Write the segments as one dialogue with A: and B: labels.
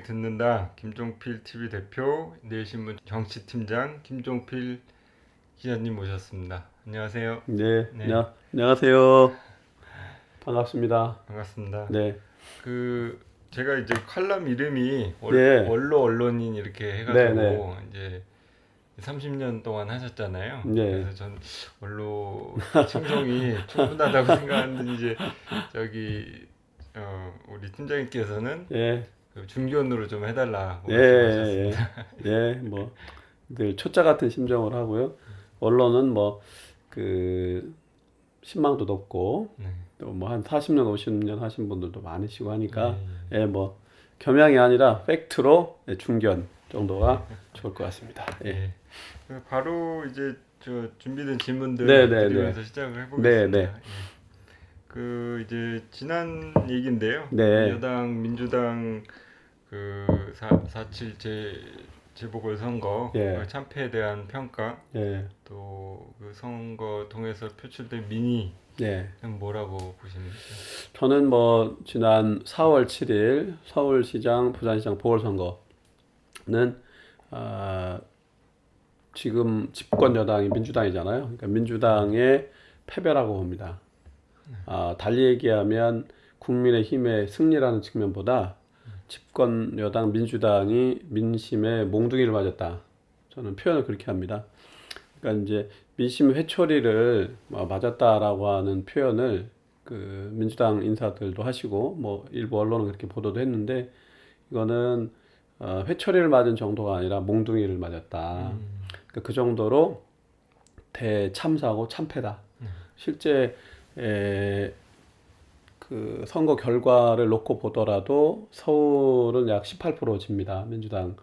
A: 듣는다. 김종필 TV 대표, 내일신문 정치팀장 김종필 기자님 모셨습니다. 안녕하세요.
B: 네,
A: 네,
B: 안녕하세요. 반갑습니다.
A: 반갑습니다.
B: 네,
A: 제가 이제 칼럼 이름이
B: 네,
A: 원로 언론인 이렇게
B: 네,
A: 해가지고
B: 네,
A: 이제 30년 동안 하셨잖아요.
B: 네.
A: 그래서 전 원로 충성이 충분하다고 생각하는데 이제 저기 우리 팀장님께서는
B: 예,
A: 그 중견으로 좀 해달라고
B: 예,
A: 말씀하셨습니다.
B: 예, 예, 늘 초짜 같은 심정을 하고요. 언론은 신망도 높고,
A: 네.
B: 또 한 40년, 50년 하신 분들도 많으시고 하니까,
A: 예,
B: 겸양이 아니라 팩트로 중견 정도가 좋을 것 같습니다.
A: 예.
B: 예,
A: 바로 이제 저 준비된 질문들
B: 네, 네,
A: 드리면서
B: 네,
A: 시작을
B: 네,
A: 해보겠습니다.
B: 네,
A: 예. 이제 지난 얘기인데요.
B: 네,
A: 여당 민주당 4.7 재보궐선거
B: 예,
A: 참패에 대한 평가,
B: 예,
A: 또 그 선거 통해서 표출된 민의는
B: 예.
A: 뭐라고 보십니까?
B: 저는 지난 4월 7일 서울시장, 부산시장 보궐선거는 아, 지금 집권 여당이 민주당이잖아요. 그러니까 민주당의 패배라고 봅니다. 달리 얘기하면 국민의힘의 승리라는 측면보다 집권 여당 민주당이 민심의 몽둥이를 맞았다. 저는 표현을 그렇게 합니다. 그러니까 이제 민심 회초리를 맞았다라고 하는 표현을 그 민주당 인사들도 하시고 일부 언론은 그렇게 보도도 했는데 이거는 회초리를 맞은 정도가 아니라 몽둥이를 맞았다. 그러니까 그 정도로 대참사고 참패다. 실제 그 선거 결과를 놓고 보더라도 서울은 약 18% 집니다. 민주당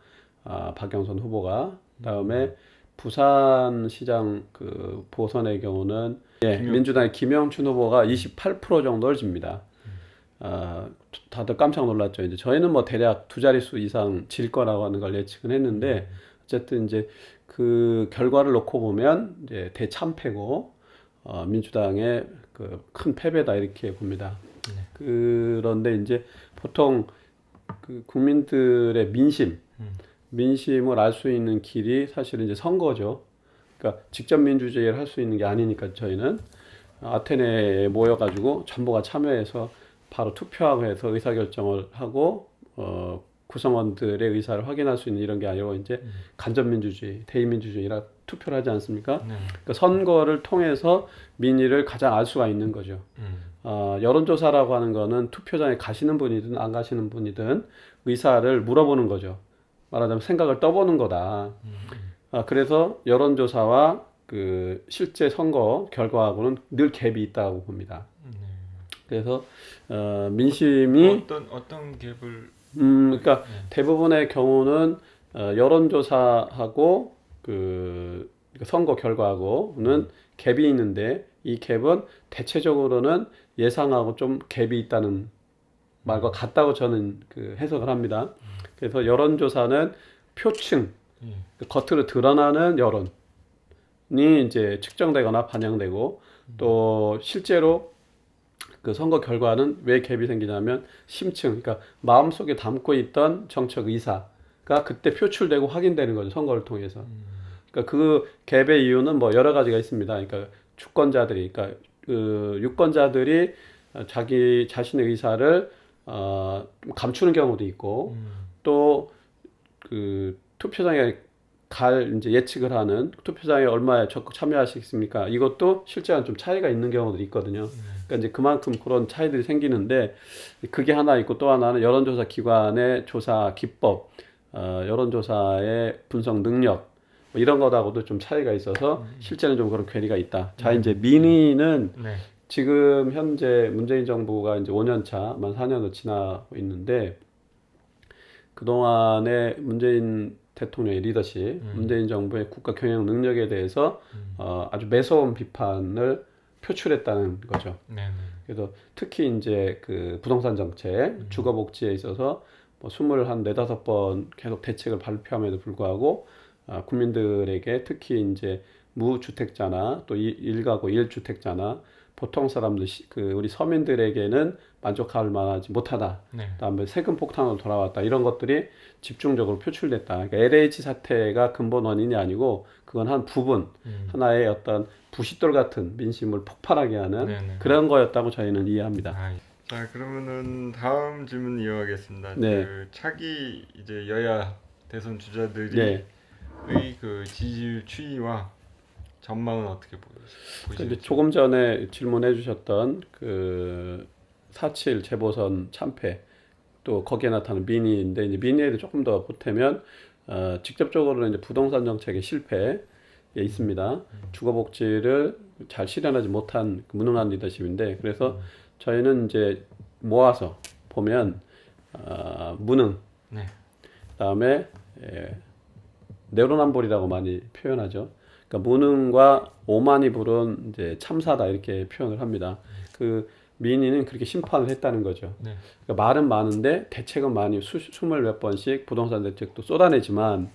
B: 박영선 후보가. 그다음에 부산시장 그 보선의 경우는 민주당의 김영춘 후보가 28% 정도를 집니다. 다들 깜짝 놀랐죠. 이제 저희는 대략 두 자릿수 이상 질 거라고 하는 걸 예측은 했는데 어쨌든 이제 그 결과를 놓고 보면 이제 대참패고 민주당의 그 큰 패배다 이렇게 봅니다. 그런데 이제 보통 그 국민들의 민심을 알 수 있는 길이 사실은 이제 선거죠. 그러니까 직접 민주주의를 할 수 있는 게 아니니까 저희는 아테네에 모여가지고 전부가 참여해서 바로 투표하고 해서 의사결정을 하고 구성원들의 의사를 확인할 수 있는 이런 게 아니고 이제 간접민주주의, 대의민주주의라 투표를 하지 않습니까?
A: 네.
B: 그러니까 선거를 통해서 민의를 가장 알 수가 있는 거죠. 여론조사라고 하는 거는 투표장에 가시는 분이든 안 가시는 분이든 의사를 물어보는 거죠. 말하자면 생각을 떠보는 거다. 그래서 여론조사와 그 실제 선거 결과하고는 늘 갭이 있다고 봅니다. 그래서 민심이
A: 어떤 갭을
B: 그러니까
A: 네.
B: 대부분의 경우는 여론조사하고 그 선거 결과하고는 갭이 있는데 이 갭은 대체적으로는 예상하고 좀 갭이 있다는 말과 같다고 저는 그 해석을 합니다. 그래서 여론조사는 표층, 겉으로 드러나는 여론이 이제 측정되거나 반영되고 또 실제로 그 선거 결과는 왜 갭이 생기냐면 심층, 그러니까 마음속에 담고 있던 정책 의사가 그때 표출되고 확인되는 거죠. 선거를 통해서. 그러니까 그 갭의 이유는 여러 가지가 있습니다. 그러니까 주권자들이, 그러니까 그 유권자들이 자기 자신의 의사를 감추는 경우도 있고 또 그 투표장에 갈 이제 예측을 하는 투표장에 얼마에 적극 참여하시겠습니까? 이것도 실제와는 좀 차이가 있는 경우들이 있거든요. 그러니까 이제 그만큼 그런 차이들이 생기는데 그게 하나 있고 또 하나는 여론조사 기관의 조사 기법, 여론조사의 분석 능력 이런 것하고도 좀 차이가 있어서 실제는 좀 그런 괴리가 있다. 자, 이제 민의는
A: 네.
B: 지금 현재 문재인 정부가 이제 5년 차, 만 4년을 지나고 있는데 그동안의 문재인 대통령의 리더십, 문재인 정부의 국가 경영 능력에 대해서 아주 매서운 비판을 표출했다는 거죠.
A: 네.
B: 그래서 특히 이제 그 부동산 정책, 주거 복지에 있어서 24번 계속 대책을 발표함에도 불구하고 국민들에게 특히 이제 무주택자나 또 일가구 1주택자나 보통 사람들 우리 서민들에게는 만족할 만하지 못하다.
A: 네.
B: 그다음에 세금 폭탄으로 돌아왔다. 이런 것들이 집중적으로 표출됐다. 그러니까 LH 사태가 근본 원인이 아니고 그건 한 부분, 하나의 어떤 부싯돌 같은 민심을 폭발하게 하는
A: 네네.
B: 그런 거였다고 저희는 이해합니다.
A: 자, 그러면은 다음 질문 이어가겠습니다.
B: 네.
A: 그 차기 이제 여야 대선 주자들이
B: 네.
A: 그 지지율 추이와 전망은 어떻게
B: 근데
A: 보시는지?
B: 조금 전에 질문해 주셨던 그 4.7 재보선 참패 또 거기에 나타나는 민의인데 이제 민의에도 조금 더 보태면 직접적으로는 이제 부동산 정책의 실패에 있습니다. 주거복지를 잘 실현하지 못한 그 무능한 리더십인데 그래서 저희는 이제 모아서 보면 무능,
A: 네.
B: 그다음에 내로남불이라고 많이 표현하죠. 그러니까 무능과 오만이 부른 이제 참사다 이렇게 표현을 합니다. 그 민의는 그렇게 심판을 했다는 거죠.
A: 네.
B: 그러니까 말은 많은데 대책은 많이 스물 몇 번씩 부동산 대책도 쏟아내지만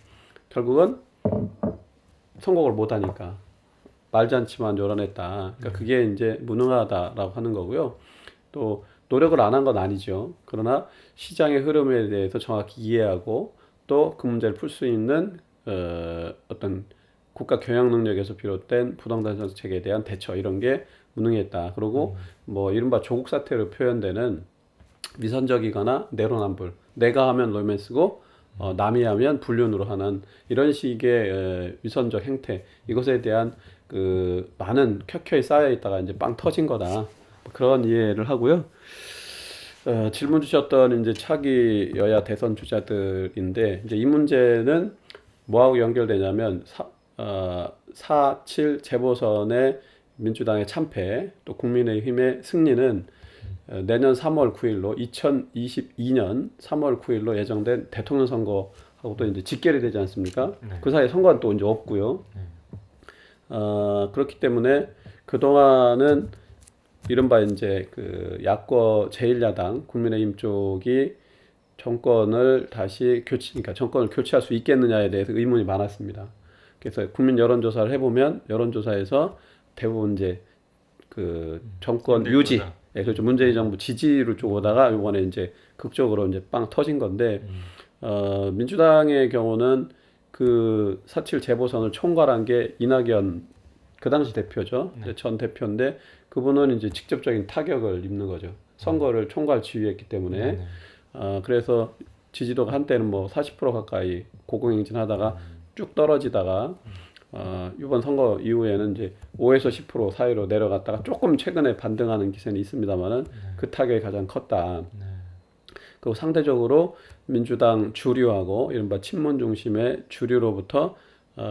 B: 결국은 성공을 못하니까 말잔치만 요란했다. 그러니까 그게 이제 무능하다라고 하는 거고요. 또 노력을 안 한 건 아니죠. 그러나 시장의 흐름에 대해서 정확히 이해하고 또 그 문제를 풀 수 있는 어떤 국가 경영 능력에서 비롯된 부동산 정책에 대한 대처 이런 게 무능했다. 그리고 뭐 이른바 조국 사태로 표현되는 위선적이거나 내로남불. 내가 하면 로맨스고 남이 하면 불륜으로 하는 이런 식의 위선적 행태. 이것에 대한 그 많은 켜켜이 쌓여 있다가 이제 빵 터진 거다. 그런 이해를 하고요. 질문 주셨던 이제 차기 여야 대선 주자들인데 이제 이 문제는 뭐하고 연결되냐면 4.7 재보선의 민주당의 참패 또 국민의힘의 승리는 내년 3월 9일로 2022년 3월 9일로 예정된 대통령 선거하고도 이제 직결이 되지 않습니까?
A: 네.
B: 그 사이에 선거는 또 이제 없고요. 그렇기 때문에 그동안은 이른바 이제 그 야권 제1야당 국민의힘 쪽이 정권을 다시 그러니까 정권을 교체할 수 있겠느냐에 대해서 의문이 많았습니다. 그래서 국민 여론조사를 해보면 여론조사에서 대부분 이제 그 정권 유지, 그렇죠. 문재인 정부 지지를 쪽으로다가 이번에 이제 극적으로 이제 빵 터진 건데 민주당의 경우는 그 4.7 재보선을 총괄한 게 이낙연 그 당시 대표죠.
A: 네.
B: 전 대표인데 그분은 이제 직접적인 타격을 입는 거죠. 선거를 총괄 지휘했기 때문에. 그래서 지지도가 한때는 뭐 40% 가까이 고공행진하다가 쭉 떨어지다가 이번 선거 이후에는 이제 5에서 10% 사이로 내려갔다가 조금 최근에 반등하는 기세는 있습니다만은 그 타격이 가장 컸다. 그리고 상대적으로 민주당 주류하고 이른바 친문 중심의 주류로부터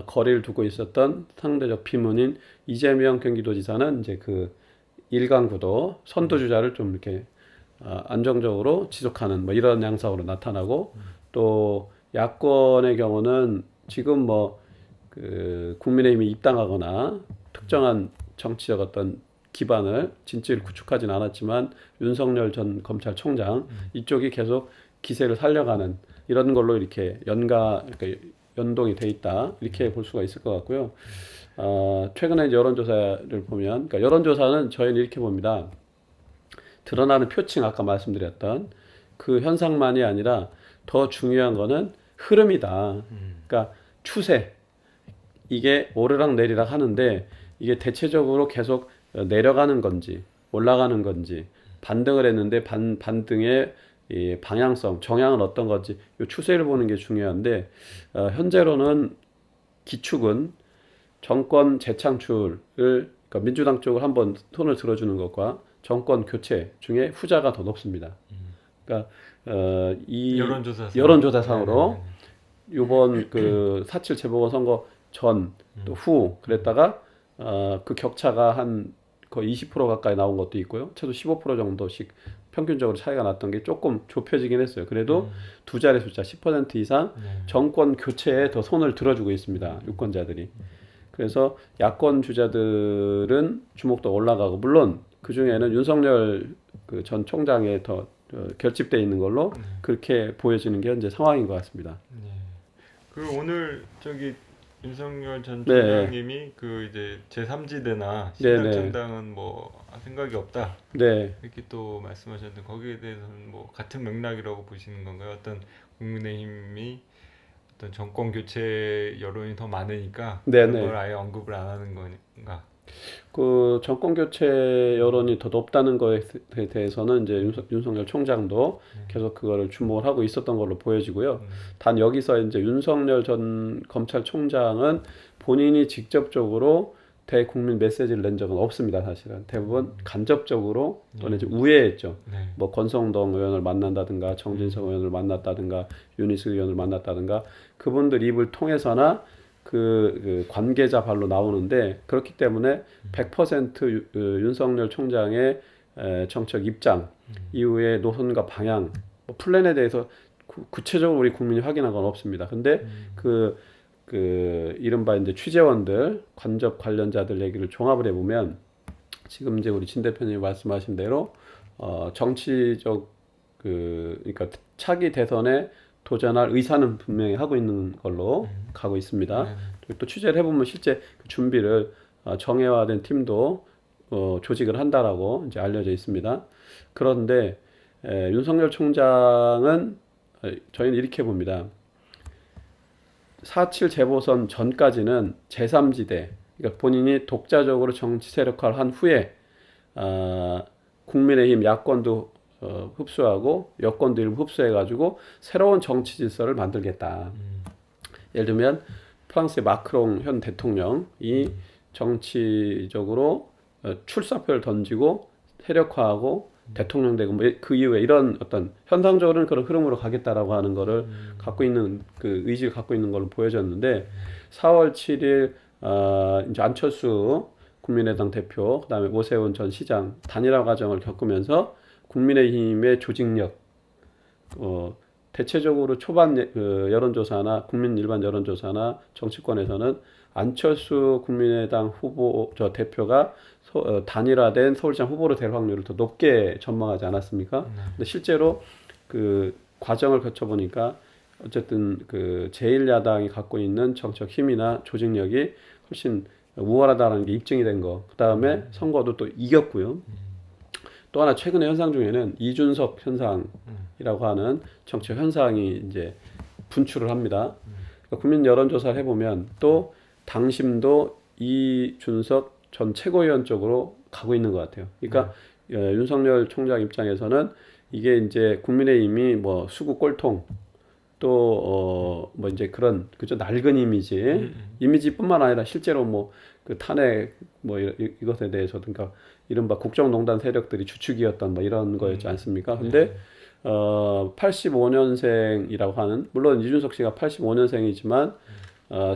B: 거리를 두고 있었던 상대적 비문인 이재명 경기도지사는 이제 그 일강구도 선두주자를 좀 이렇게 안정적으로 지속하는 뭐 이런 양상으로 나타나고 또 야권의 경우는 지금 뭐 그 국민의힘이 입당하거나 특정한 정치적 어떤 기반을 진지를 구축하진 않았지만 윤석열 전 검찰총장 이쪽이 계속 기세를 살려가는 이런 걸로 이렇게 연동이 돼 있다 이렇게 볼 수가 있을 것 같고요. 최근에 여론조사를 보면 그러니까 여론조사는 저희는 이렇게 봅니다. 드러나는 표층 아까 말씀드렸던 그 현상만이 아니라 더 중요한 거는 흐름이다. 그러니까 추세. 이게 오르락 내리락 하는데 이게 대체적으로 계속 내려가는 건지 올라가는 건지 반등을 했는데 반등의 이 방향성, 정향은 어떤 건지 이 추세를 보는 게 중요한데 현재로는 기축은 정권 재창출을 그러니까 민주당 쪽을 한번 손을 들어주는 것과 정권 교체 중에 후자가 더 높습니다. 그러니까 이 여론조사상으로 이번 그 4.7 재보궐 선거 전 또 후 그랬다가 그 격차가 한 거의 20% 가까이 나온 것도 있고요. 최소 15% 정도씩 평균적으로 차이가 났던 게 조금 좁혀지긴 했어요. 그래도 두 자리 숫자 10% 이상 정권 교체에 더 손을 들어주고 있습니다. 유권자들이. 그래서 야권 주자들은 주목도 올라가고 물론 그 중에는 윤석열 그 전 총장에 더 결집돼 있는 걸로 그렇게 보여지는 게 현재 상황인 것 같습니다.
A: 그 오늘 저기 윤석열 전
B: 네.
A: 총장님이 그 이제 제3지대나
B: 네, 네.
A: 신당창당은 뭐 생각이 없다
B: 네.
A: 이렇게 또 말씀하셨는데 거기에 대해서는 뭐 같은 맥락이라고 보시는 건가요? 어떤 국민의힘이 어떤 정권 교체 여론이 더 많으니까
B: 네,
A: 그런 걸
B: 네.
A: 아예 언급을 안 하는 건가?
B: 그 정권 교체 여론이 더 높다는 거에 대해서는 이제 윤석열 총장도 계속 그거를 주목을 하고 있었던 걸로 보여지고요. 단 여기서 이제 윤석열 전 검찰총장은 본인이 직접적으로 대국민 메시지를 낸 적은 없습니다. 사실은 대부분 간접적으로 또는 이제 우회했죠.
A: 네.
B: 뭐 권성동 의원을 만난다든가 정진석 의원을 만났다든가 윤희숙 의원을 만났다든가 그분들 입을 통해서나 그 관계자 발로 나오는데 그렇기 때문에 100% 윤석열 총장의 정책 입장 이후에 노선과 방향 뭐 플랜에 대해서 구체적으로 우리 국민이 확인한 건 없습니다. 근데 그 이른바 이제 취재원들 간접 관련자들 얘기를 종합을 해보면 지금 이제 우리 진 대표님이 말씀하신 대로 정치적 그러니까 차기 대선에 도전할 의사는 분명히 하고 있는 걸로 가고 있습니다.
A: 네.
B: 또 취재를 해보면 실제 그 준비를 정예화된 팀도 조직을 한다라고 이제 알려져 있습니다. 그런데 윤석열 총장은 저희는 이렇게 봅니다. 4.7 재보선 전까지는 제3지대, 그러니까 본인이 독자적으로 정치 세력화를 한 후에 국민의힘 야권도 흡수하고 여권도 일부 흡수해가지고 새로운 정치 질서를 만들겠다. 예를 들면 프랑스의 마크롱 현 대통령이 정치적으로 출사표를 던지고 세력화하고 대통령 되고 그 이후에 이런 어떤 현상적으로는 그런 흐름으로 가겠다라고 하는 거를 갖고 있는 그 의지를 갖고 있는 걸로 보여졌는데 4월 7일 이제 안철수 국민의당 대표 그다음에 오세훈 전 시장 단일화 과정을 겪으면서 국민의힘의 조직력 대체적으로 초반 여론조사나 국민 일반 여론조사나 정치권에서는 안철수 국민의당 후보 대표가 단일화된 서울시장 후보로 될 확률을 더 높게 전망하지 않았습니까? 근데 실제로 그 과정을 거쳐 보니까 어쨌든 그 제1야당이 갖고 있는 정책 힘이나 조직력이 훨씬 우월하다는 게 입증이 된 거. 그 다음에 선거도 또 이겼고요. 또 하나 최근의 현상 중에는 이준석 현상이라고 하는 정책 현상이 이제 분출을 합니다. 그러니까 국민 여론조사를 해보면 또 당심도 이준석 전 최고위원 쪽으로 가고 있는 것 같아요. 그러니까 윤석열 총장 입장에서는 이게 이제 국민의힘이 뭐 수구 꼴통 또 뭐 이제 그런 그저 낡은 이미지뿐만 아니라 실제로 뭐 그 탄핵 뭐 이것에 대해서 그러니까 이른바 국정농단 세력들이 주축이었던 뭐 이런 거였지 않습니까? 근데 85년생이라고 하는 물론 이준석 씨가 85년생이지만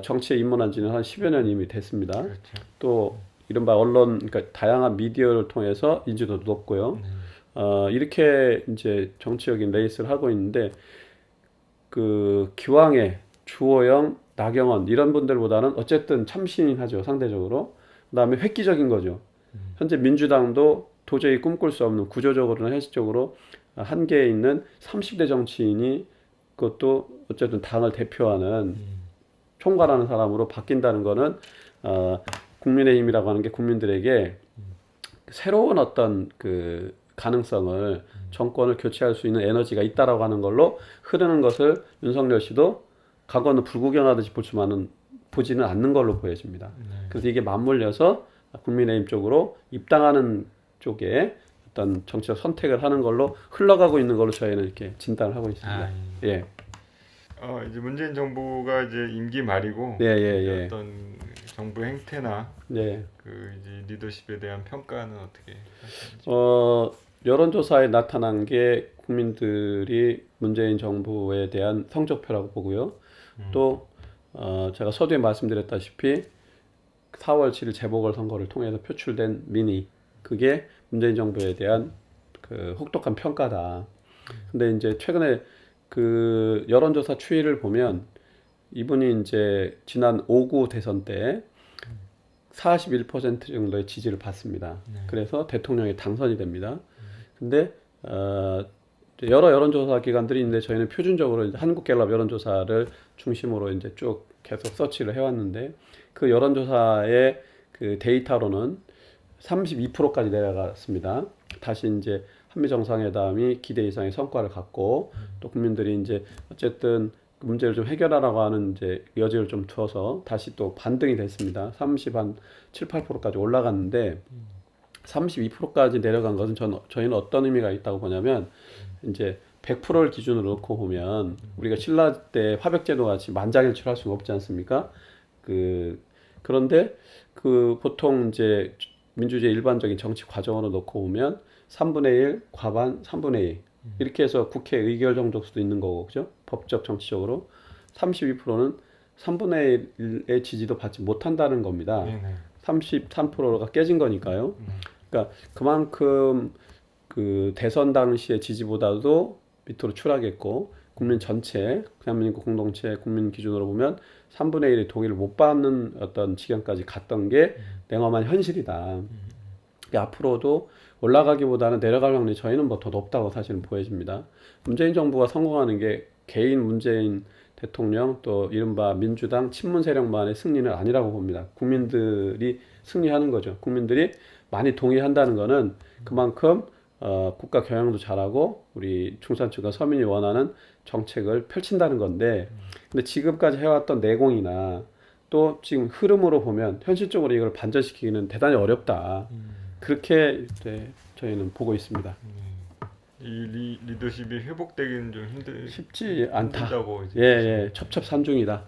B: 정치에 입문한 지는 한 10여 년 이미 됐습니다.
A: 그렇죠.
B: 또 이른바 언론 그러니까 다양한 미디어를 통해서 인지도도 높고요. 이렇게 이제 정치적인 레이스를 하고 있는데 그 기왕에 주호영, 나경원 이런 분들보다는 어쨌든 참신인 하죠 상대적으로. 그다음에 획기적인 거죠. 현재 민주당도 도저히 꿈꿀 수 없는 구조적으로나 현실적으로 한계에 있는 30대 정치인이 그것도 어쨌든 당을 대표하는 총괄하는 사람으로 바뀐다는 거는 국민의힘이라고 하는 게 국민들에게 새로운 어떤 그 가능성을 정권을 교체할 수 있는 에너지가 있다라고 하는 걸로 흐르는 것을 윤석열 씨도 과거는 불구경하듯이 보지는 않는 걸로 보여집니다. 그래서 이게 맞물려서 국민의힘 쪽으로 입당하는 쪽에 어떤 정치적 선택을 하는 걸로 흘러가고 있는 걸로 저희는 이렇게 진단을 하고 있습니다. 예.
A: 이제 문재인 정부가 이제 임기 말이고
B: 예,
A: 이제 어떤 정부 행태나
B: 예.
A: 그 이제 리더십에 대한 평가는 어떻게 하시는지?
B: 여론조사에 나타난 게 국민들이 문재인 정부에 대한 성적표라고 보고요. 또 제가 서두에 말씀드렸다시피 4월 7일 재보궐선거를 통해서 표출된 민의 그게 문재인 정부에 대한 그 혹독한 평가다. 근데 이제 최근에 그 여론조사 추이를 보면 이분이 이제 지난 5구 대선 때 41% 정도의 지지를 받습니다. 그래서 대통령이 당선이 됩니다. 근데 여러 여론조사 기관들이 있는데 저희는 표준적으로 이제 한국갤럽 여론조사를 중심으로 이제 쭉 계속 서치를 해왔는데 그 여론조사의 그 데이터로는 32%까지 내려갔습니다. 다시 이제 한미 정상회담이 기대 이상의 성과를 갖고 또 국민들이 이제 어쨌든 문제를 좀 해결하라고 하는 이제 여지를 좀 두어서 다시 또 반등이 됐습니다. 30한 7, 8%까지 올라갔는데 32%까지 내려간 것은 저희는 어떤 의미가 있다고 보냐면 이제 100%를 기준으로 놓고 보면 우리가 신라 때 화백제도 같이 만장일치할 수가 없지 않습니까? 그런데 그 보통 이제 민주주의 일반적인 정치 과정으로 놓고 보면 3분의 1 과반 3분의 2 이렇게 해서 국회 의결 정도 수도 있는 거고 그죠? 법적 정치적으로 32%는 3분의 1의 지지도 받지 못한다는 겁니다.
A: 네네.
B: 33%가 깨진 거니까요. 그러니까 그만큼 그 대선 당시의 지지보다도 밑으로 추락했고 국민 전체 대한민국 공동체 국민 기준으로 보면 3분의 1의 동의를 못 받는 어떤 지경까지 갔던 게 냉엄한 현실이다. 앞으로도 올라가기보다는 내려갈 확률이 저희는 뭐 더 높다고 사실은 보여집니다. 문재인 정부가 성공하는 게 개인 문재인 대통령 또 이른바 민주당 친문 세력만의 승리는 아니라고 봅니다. 국민들이 승리하는 거죠. 국민들이 많이 동의한다는 거는 그만큼 국가 경영도 잘하고 우리 중산층과 서민이 원하는 정책을 펼친다는 건데 근데 지금까지 해왔던 내공이나 또 지금 흐름으로 보면 현실적으로 이걸 반전시키기는 대단히 어렵다. 그렇게 이제 저희는 보고 있습니다.
A: 이 리더십이 회복되기는 좀
B: 쉽지 않다.
A: 힘들다고 이제
B: 예, 첩첩산중이다.